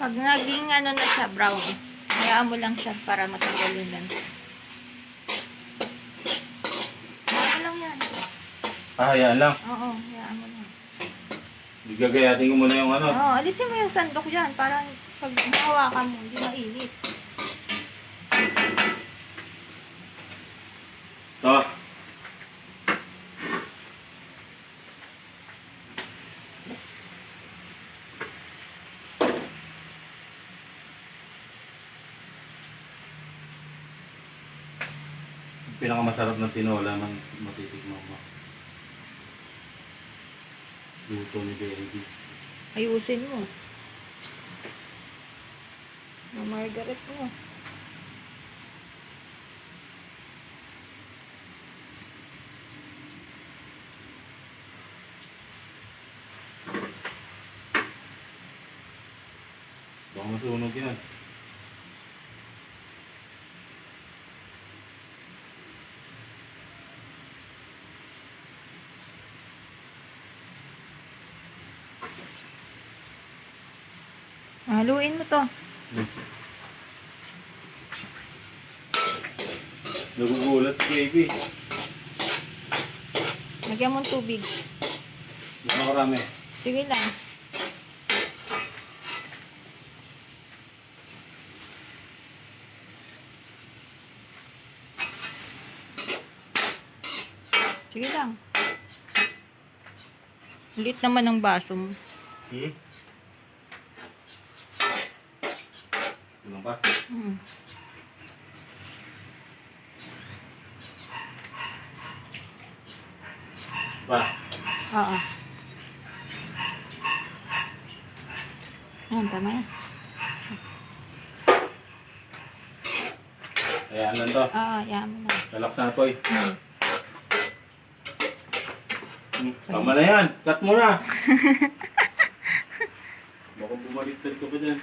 Pag naging ano na siya, brown, hayaan mo lang siya para matanggal yung lansa. Hayaan lang yan. Hayaan lang. Oo, hayaan mo lang. Gagayatin ko muna yung ano. Oo, alisin mo yung sandok dyan para pag hawakan mo, hindi mainit. Ito. Pinakamasarap ng tinola man matitikman mo. Luto ni Baby. Ayusin mo. Margaret mo. Baka masunog yan. Haluin mo to. Nagugulat si Baby. Lagyan mo ng tubig. Mas makarami. Sige lang. Sige lang. Ulit naman ng baso mo. Ano ba? Ba? Oo. Ayan, tama na. Ayan lang to. Oo, yan mo na. Relax na to eh. Tama na yan. Cut mo na. Baka bumaliktad ka pa dyan.